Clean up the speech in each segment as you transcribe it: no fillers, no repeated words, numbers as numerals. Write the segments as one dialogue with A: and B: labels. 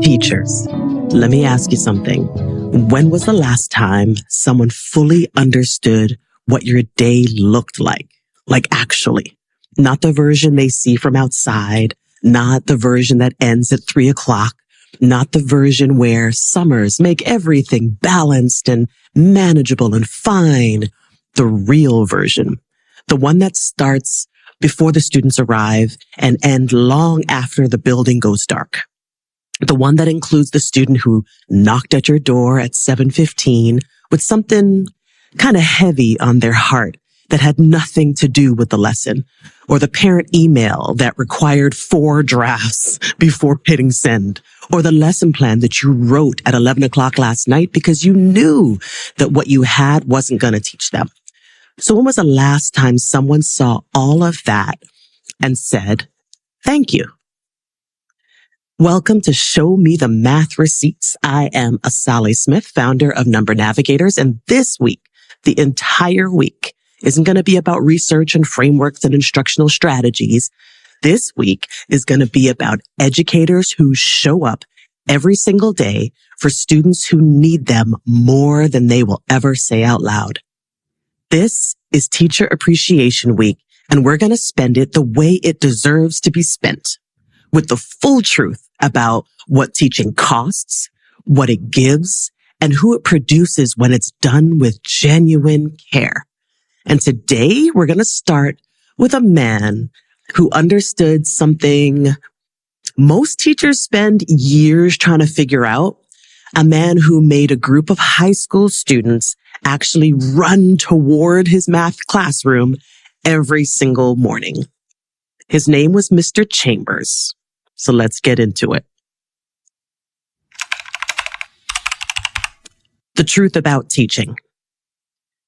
A: Teachers, let me ask you something. When was the last time someone fully understood what your day looked like? Like actually, not the version they see from outside, not the version that ends at 3:00, not the version where summers make everything balanced and manageable and fine. The real version, the one that starts before the students arrive and end long after the building goes dark. The one that includes the student who knocked at your door at 7:15 with something kind of heavy on their heart that had nothing to do with the lesson, or the parent email that required 4 drafts before hitting send, or the lesson plan that you wrote at 11:00 last night because you knew that what you had wasn't going to teach them. So when was the last time someone saw all of that and said, thank you? Welcome to Show Me the Math Receipts. I am Asali Smith, founder of Number Navigators, and this week, the entire week, isn't going to be about research and frameworks and instructional strategies. This week is going to be about educators who show up every single day for students who need them more than they will ever say out loud. This is Teacher Appreciation Week, and we're going to spend it the way it deserves to be spent, with the full truth about what teaching costs, what it gives, and who it produces when it's done with genuine care. And today we're going to start with a man who understood something most teachers spend years trying to figure out, a man who made a group of high school students actually run toward his math classroom every single morning. His name was Mr. Chambers. So let's get into it. The truth about teaching.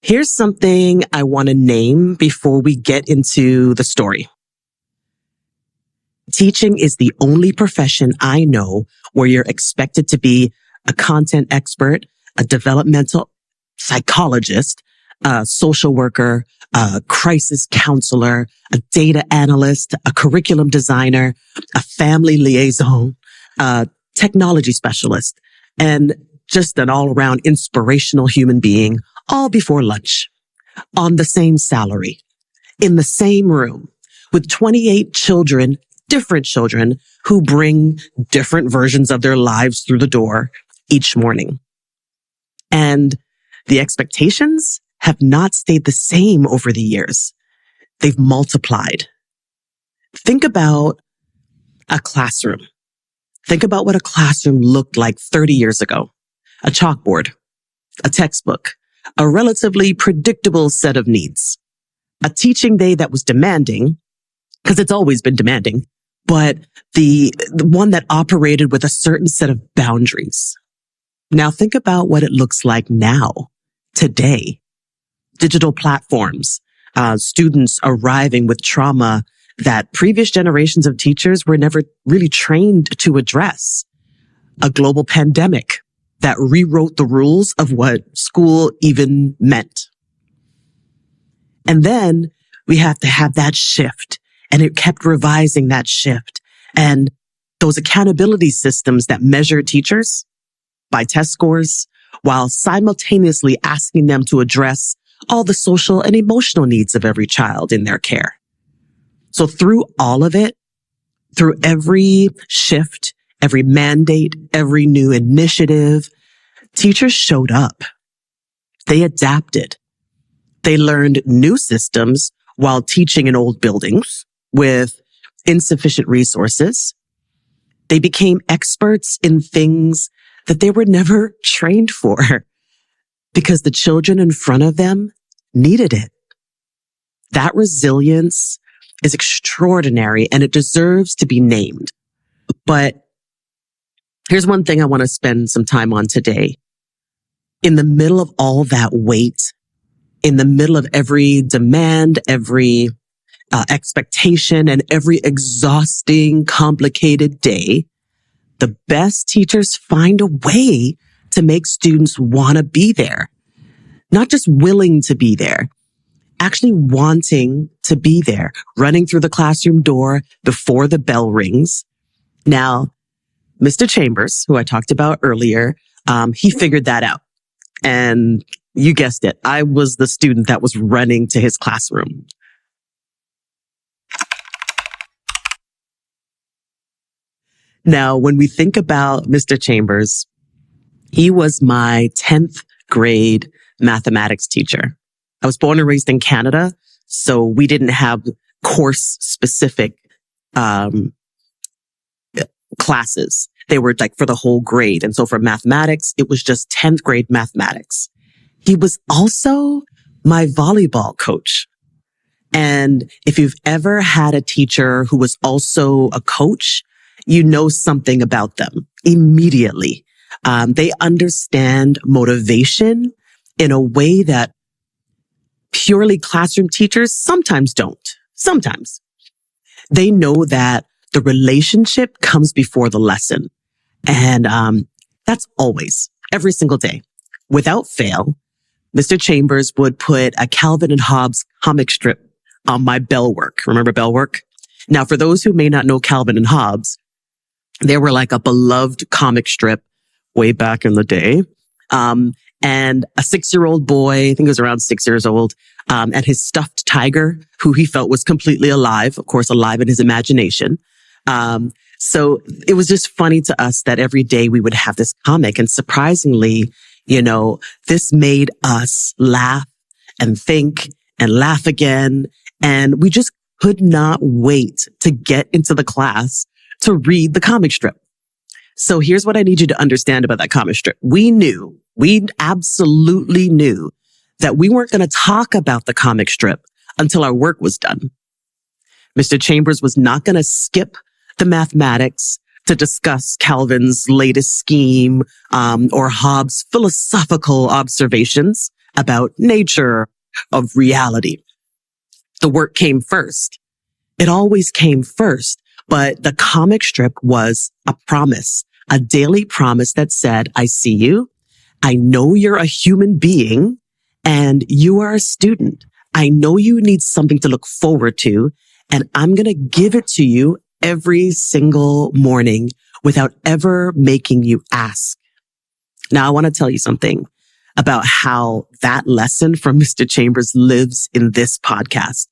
A: Here's something I want to name before we get into the story. Teaching is the only profession I know where you're expected to be a content expert, a developmental psychologist, a social worker, a crisis counselor, a data analyst, a curriculum designer, a family liaison, a technology specialist, and just an all-around inspirational human being, all before lunch, on the same salary, in the same room, with 28 children, different children, who bring different versions of their lives through the door each morning. And the expectations have not stayed the same over the years. They've multiplied. Think about a classroom. Think about what a classroom looked like 30 years ago. A chalkboard, a textbook, a relatively predictable set of needs, a teaching day that was demanding, because it's always been demanding, but the one that operated with a certain set of boundaries. Now think about what it looks like now, today. Digital platforms, students arriving with trauma that previous generations of teachers were never really trained to address. A global pandemic that rewrote the rules of what school even meant. And then we have to have that shift, and it kept revising that shift. And those accountability systems that measure teachers by test scores, while simultaneously asking them to address all the social and emotional needs of every child in their care. So through all of it, through every shift, every mandate, every new initiative, teachers showed up. They adapted. They learned new systems while teaching in old buildings with insufficient resources. They became experts in things that they were never trained for because the children in front of them needed it. That resilience is extraordinary and it deserves to be named. But Here's one thing I want to spend some time on today. In the middle of all that weight, in the middle of every demand, every expectation, and every exhausting, complicated day, the best teachers find a way to make students want to be there. Not just willing to be there, actually wanting to be there, running through the classroom door before the bell rings. Now, Mr. Chambers, who I talked about earlier, he figured that out. And you guessed it, I was the student that was running to his classroom. Now, when we think about Mr. Chambers, he was my 10th grade mathematics teacher. I was born and raised in Canada, so we didn't have course-specific classes. They were like for the whole grade. And so for mathematics, it was just 10th grade mathematics. He was also my volleyball coach. And if you've ever had a teacher who was also a coach, you know something about them immediately. They understand motivation in a way that purely classroom teachers sometimes don't. Sometimes. They know that the relationship comes before the lesson. And that's always, every single day. Without fail, Mr. Chambers would put a Calvin and Hobbes comic strip on my bell work. Remember bell work? Now, for those who may not know Calvin and Hobbes, they were like a beloved comic strip way back in the day. And a 6-year-old boy, I think he was around 6 years old, and his stuffed tiger, who he felt was completely alive, of course, alive in his imagination. So it was just funny to us that every day we would have this comic. And surprisingly, you know, this made us laugh and think and laugh again. And we just could not wait to get into the class to read the comic strip. So here's what I need you to understand about that comic strip. We absolutely knew that we weren't going to talk about the comic strip until our work was done. Mr. Chambers was not going to skip the mathematics to discuss Calvin's latest scheme, or Hobbes' philosophical observations about nature of reality. The work came first. It always came first. But the comic strip was a promise, a daily promise that said, I see you. I know you're a human being and you are a student. I know you need something to look forward to, and I'm going to give it to you every single morning without ever making you ask. Now, I want to tell you something about how that lesson from Mr. Chambers lives in this podcast.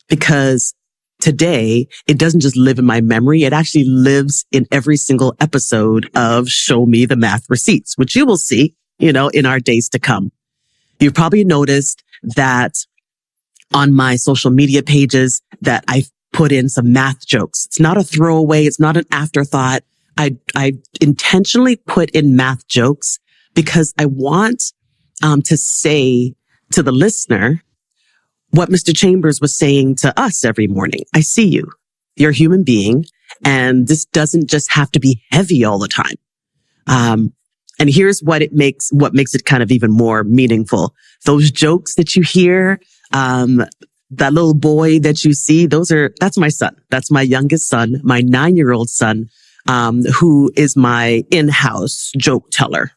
A: Because today, it doesn't just live in my memory. It actually lives in every single episode of Show Me the Math Receipts, which you will see, you know, in our days to come. You've probably noticed that on my social media pages that I put in some math jokes. It's not a throwaway. It's not an afterthought. I intentionally put in math jokes because I want to say to the listener what Mr. Chambers was saying to us every morning. I see you. You're a human being, and this doesn't just have to be heavy all the time. And here's what makes it kind of even more meaningful. Those jokes that you hear, that little boy that you see, that's my son. That's my youngest son, my 9-year-old son, who is my in-house joke teller.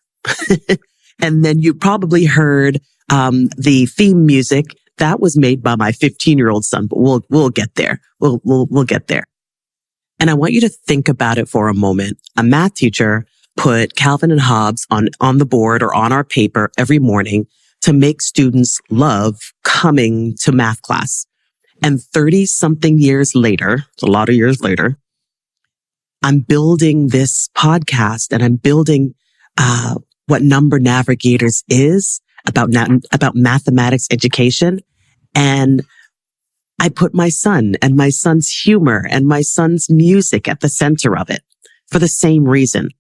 A: And then you probably heard, the theme music that was made by my 15-year-old son, but we'll get there. We'll get there. And I want you to think about it for a moment. A math teacher put Calvin and Hobbes on the board or on our paper every morning to make students love coming to math class. And 30 something years later, a lot of years later, I'm building this podcast and I'm building, what Number Navigators is about mathematics education. And I put my son and my son's humor and my son's music at the center of it for the same reason.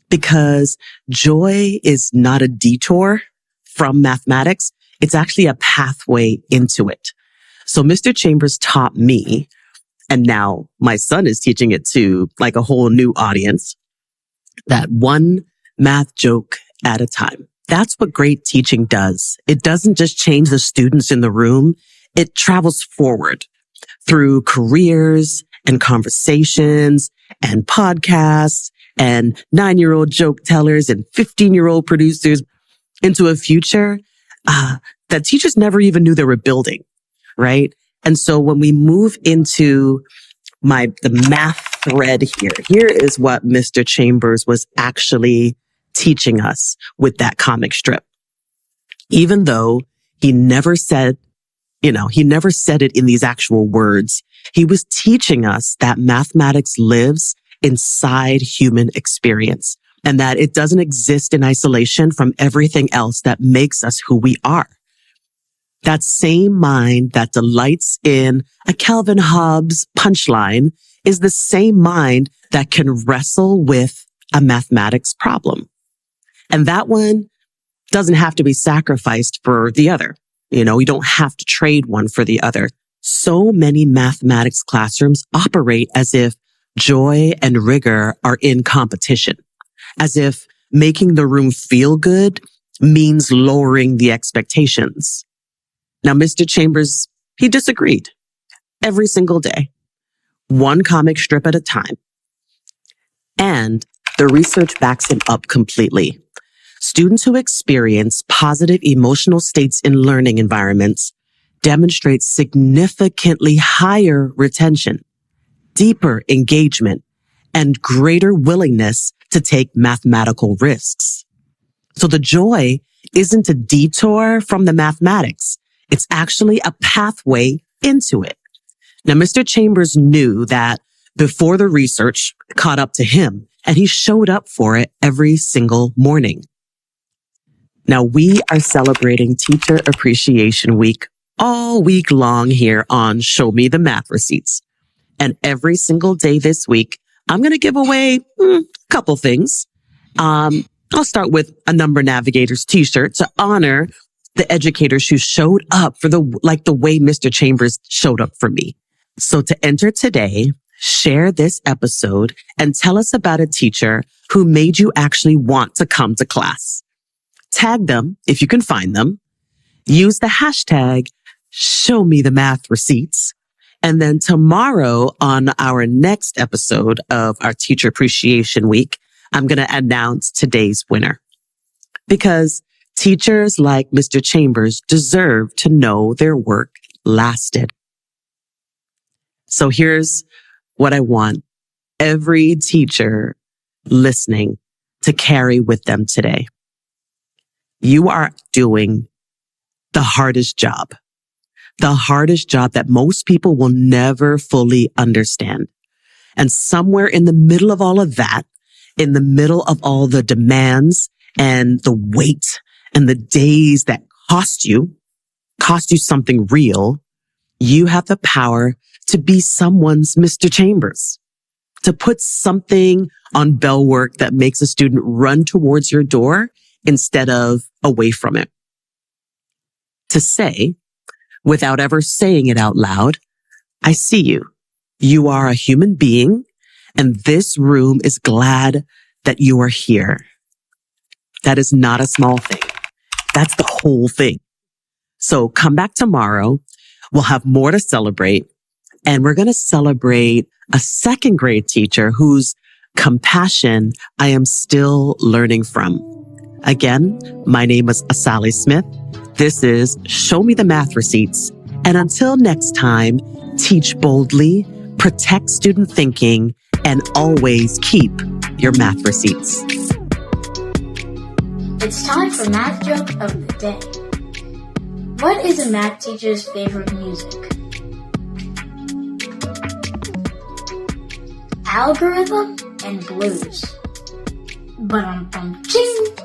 A: Because joy is not a detour from mathematics. It's actually a pathway into it. So Mr. Chambers taught me, and now my son is teaching it to like a whole new audience. that one math joke at a time. That's what great teaching does. It doesn't just change the students in the room. It travels forward through careers and conversations and podcasts and 9-year-old joke tellers and 15-year-old producers into a future that teachers never even knew they were building, right? And so when we move into the math thread here is what Mr. Chambers was actually teaching us with that comic strip. Even though he never said it in these actual words, he was teaching us that mathematics lives inside human experience and that it doesn't exist in isolation from everything else that makes us who we are. That same mind that delights in a Calvin Hobbes punchline is the same mind that can wrestle with a mathematics problem. And that one doesn't have to be sacrificed for the other. You don't have to trade one for the other. So many mathematics classrooms operate as if joy and rigor are in competition, as if making the room feel good means lowering the expectations. Now, Mr. Chambers, he disagreed every single day, one comic strip at a time. And the research backs him up completely. Students who experience positive emotional states in learning environments demonstrate significantly higher retention, deeper engagement, and greater willingness to take mathematical risks. So the joy isn't a detour from the mathematics. It's actually a pathway into it. Now, Mr. Chambers knew that before the research caught up to him, and he showed up for it every single morning. Now, we are celebrating Teacher Appreciation Week all week long here on Show Me the Math Receipts. And every single day this week, I'm going to give away a couple things. I'll start with a Number Navigators t-shirt to honor the educators who showed up for the way Mr. Chambers showed up for me. So to enter today, share this episode and tell us about a teacher who made you actually want to come to class. Tag them if you can find them. Use the hashtag #ShowMeTheMathReceipts. And then tomorrow on our next episode of our Teacher Appreciation Week, I'm going to announce today's winner. Because teachers like Mr. Chambers deserve to know their work lasted. So here's what I want every teacher listening to carry with them today. You are doing the hardest job that most people will never fully understand. And somewhere in the middle of all of that, in the middle of all the demands and the weight and the days that cost you something real, you have the power to be someone's Mr. Chambers, to put something on bell work that makes a student run towards your door instead of away from it. To say, without ever saying it out loud, I see you. You are a human being, and this room is glad that you are here. That is not a small thing. That's the whole thing. So come back tomorrow. We'll have more to celebrate, and we're going to celebrate a second grade teacher whose compassion I am still learning from. Again, my name is Asali Smith. This is Show Me the Math Receipts. And until next time, teach boldly, protect student thinking, and always keep your math receipts.
B: It's time for Math Joke of the Day. What is a math teacher's favorite music? Algorithm and blues. Ba-dum-bum-ching.